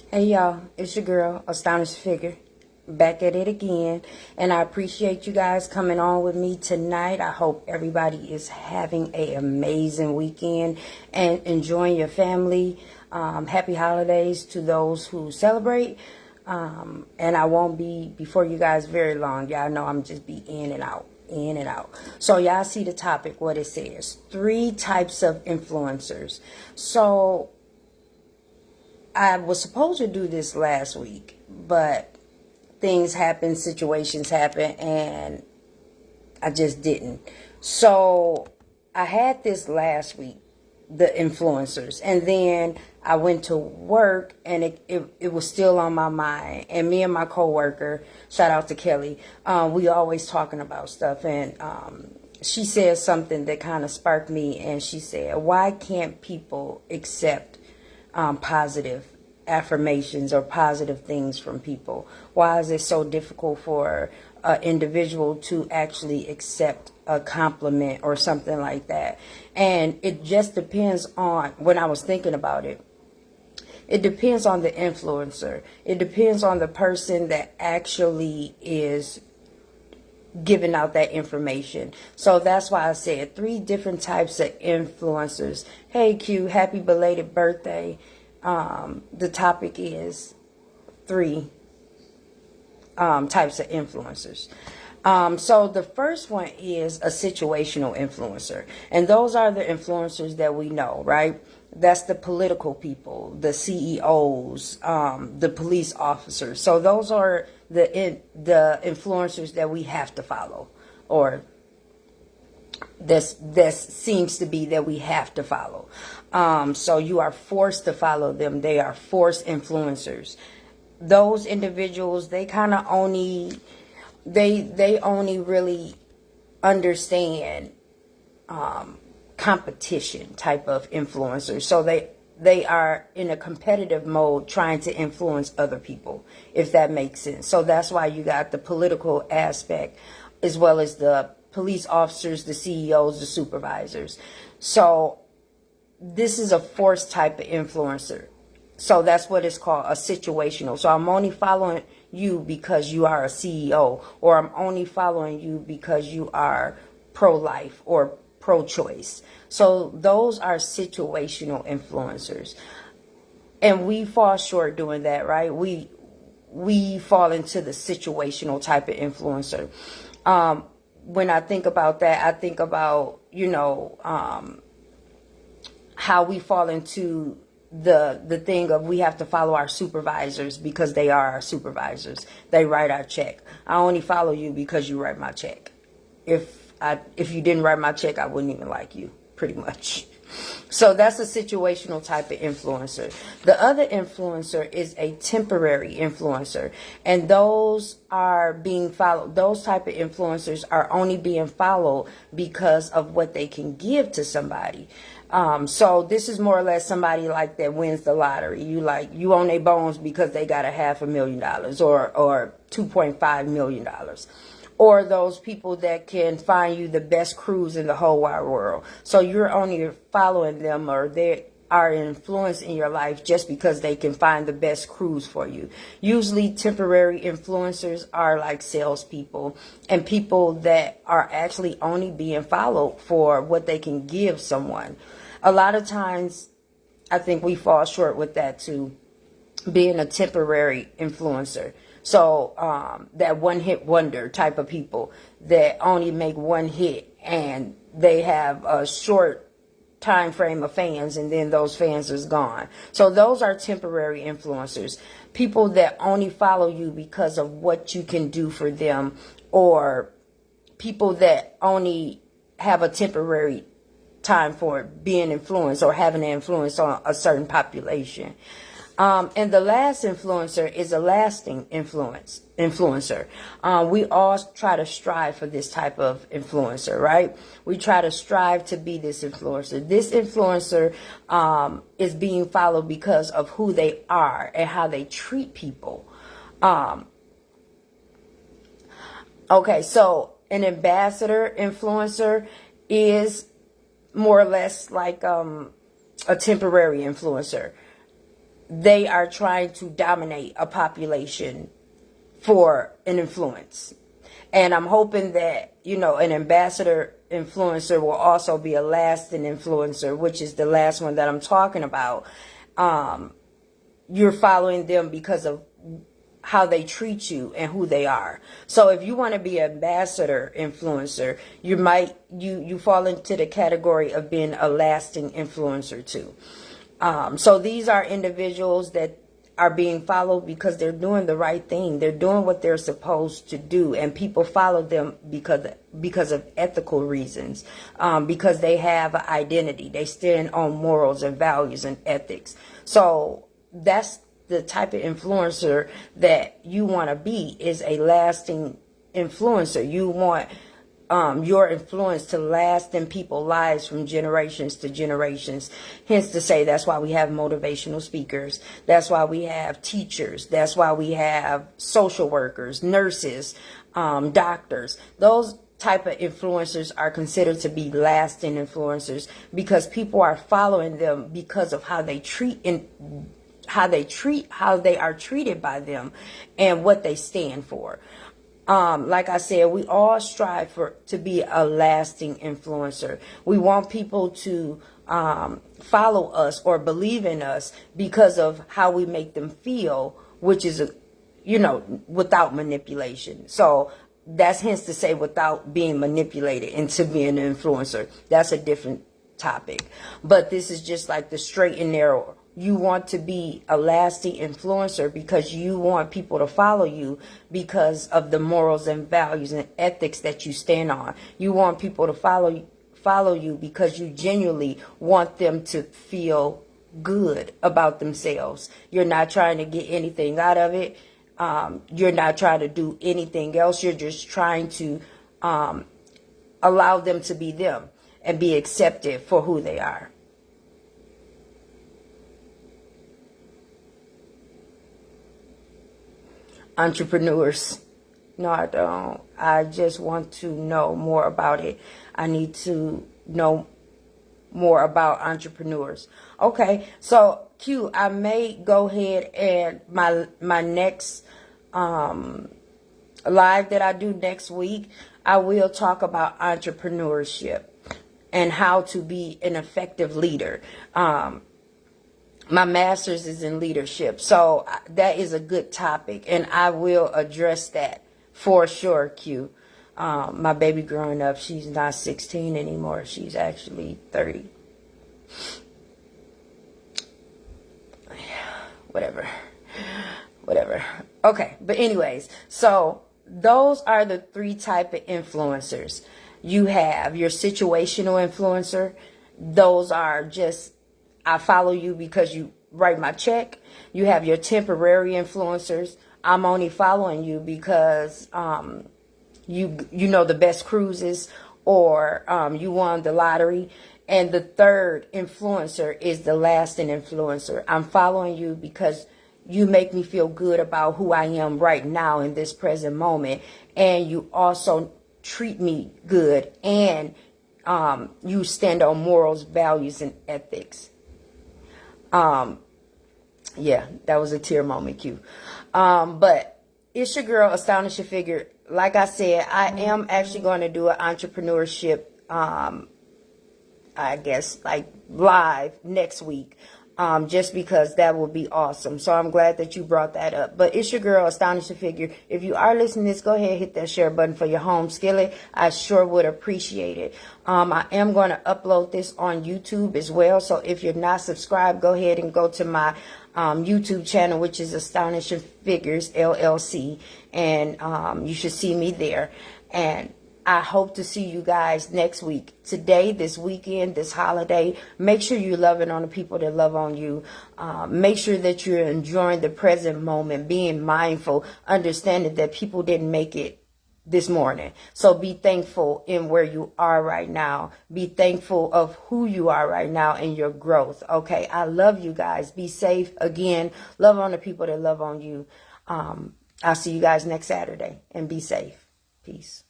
Hey y'all, it's your girl, Astonished Figure, back at it again. And I appreciate you guys coming on with me tonight. I hope everybody is having an amazing weekend and enjoying your family. Happy holidays to those who celebrate. And I won't be before you guys very long. Y'all know I'm just be in and out. In and out. So y'all see the topic, what it says. 3 types of influencers. So I was supposed to do this last week, but things happen, situations happen, and I just didn't. So I had this last week, the influencers, and then I went to work and it was still on my mind. And me and my coworker, shout out to Kelly, we always talking about stuff, and she said something that kind of sparked me, and she said, why can't people accept positive affirmations or positive things from people? Why is it so difficult for an individual to actually accept a compliment or something like that? And it just depends on, when I was thinking about it, it depends on the influencer. It depends on the person that actually is giving out that information. So that's why I said 3 different types of influencers. Hey Q, happy belated birthday. The topic is 3 types of influencers. So the first one is a situational influencer. And those are the influencers that we know, right? That's the political people, the CEOs, the police officers. So those are the influencers that we have to follow, or this seems to be that we have to follow. So you are forced to follow them. They are forced influencers. Those individuals, they kind of only they only really understand competition type of influencers. So they are in a competitive mode trying to influence other people, if that makes sense. So that's why you got the political aspect as well as the police officers, the CEOs, the supervisors. So this is a forced type of influencer. So that's what it's called, a situational. So I'm only following you because you are a CEO, or I'm only following you because you are pro-life or pro-choice. So those are situational influencers. And we fall short doing that, right? We fall into the situational type of influencer. When I think about that, I think about, how we fall into the thing of we have to follow our supervisors because they are our supervisors. They write our check. I only follow you because you write my check. If you didn't write my check, I wouldn't even like you, pretty much. So that's a situational type of influencer. The other influencer is a temporary influencer, and those are being followed. Those type of influencers are only being followed because of what they can give to somebody. So this is more or less somebody like that wins the lottery. You own their bones because they got $500,000 or $2.5 million. Or those people that can find you the best cruise in the whole wide world. So you're only following them, or they are influence in your life just because they can find the best cruise for you. Usually temporary influencers are like salespeople and people that are actually only being followed for what they can give someone. A lot of times I think we fall short with that too, being a temporary influencer. So that one hit wonder type of people that only make one hit and they have a short time frame of fans and then those fans is gone. So those are temporary influencers. People that only follow you because of what you can do for them, or people that only have a temporary time for being influenced or having an influence on a certain population. And the last influencer is a lasting influencer. We all try to strive for this type of influencer, right? We try to strive to be this influencer. This influencer is being followed because of who they are and how they treat people. Okay, so an ambassador influencer is more or less like a temporary influencer. they are trying to dominate a population for an influence. And I'm hoping that, an ambassador influencer will also be a lasting influencer, which is the last one that I'm talking about. You're following them because of how they treat you and who they are. So if you want to be an ambassador influencer, you fall into the category of being a lasting influencer too. So these are individuals that are being followed because they're doing the right thing. They're doing what they're supposed to do, and people follow them because of ethical reasons, because they have an identity. They stand on morals and values and ethics. So that's the type of influencer that you want to be, is a lasting influencer. You want your influence to last in people's lives from generations to generations. Hence to say, that's why we have motivational speakers. That's why we have teachers. That's why we have social workers, nurses, doctors. Those type of influencers are considered to be lasting influencers because people are following them because of how they how they are treated by them and what they stand for. Like I said, we all strive to be a lasting influencer. We want people to follow us or believe in us because of how we make them feel, which is, without manipulation. So that's hence to say without being manipulated into being an influencer. That's a different topic. But this is just like the straight and narrow. You want to be a lasting influencer because you want people to follow you because of the morals and values and ethics that you stand on. You want people to follow you because you genuinely want them to feel good about themselves. You're not trying to get anything out of it. You're not trying to do anything else. You're just trying to allow them to be them and be accepted for who they are. Entrepreneurs. No, I don't. I just want to know more about it. I need to know more about entrepreneurs. Okay, so Q, I may go ahead and my next live that I do next week, I will talk about entrepreneurship and how to be an effective leader. My master's is in leadership, so that is a good topic, and I will address that for sure, Q. My baby growing up, she's not 16 anymore. She's actually 30. Whatever. Okay, but anyways, so those are the three type of influencers. You have your situational influencer. Those are just, I follow you because you write my check. You have your temporary influencers. I'm only following you because you know the best cruises, or you won the lottery. And the third influencer is the lasting influencer. I'm following you because you make me feel good about who I am right now in this present moment. And you also treat me good, and you stand on morals, values, and ethics. Yeah, that was a tear moment, Q. But it's your girl, Astonish Your Figure. Like I said, I am actually going to do an entrepreneurship, I guess, like live next week. Just because that will be awesome. So I'm glad that you brought that up. But it's your girl, Astonish Your Figure. If you are listening to this, go ahead and hit that share button for your home skillet. I sure would appreciate it. I am going to upload this on YouTube as well. So if you're not subscribed, go ahead and go to my YouTube channel, which is Astonishing Figures LLC. And you should see me there. And I hope to see you guys next week. Today, this weekend, this holiday, make sure you're loving on the people that love on you. Make sure that you're enjoying the present moment, being mindful, understanding that people didn't make it this morning. So be thankful in where you are right now. Be thankful of who you are right now and your growth. Okay, I love you guys. Be safe. Again, love on the people that love on you. I'll see you guys next Saturday, and be safe. Peace.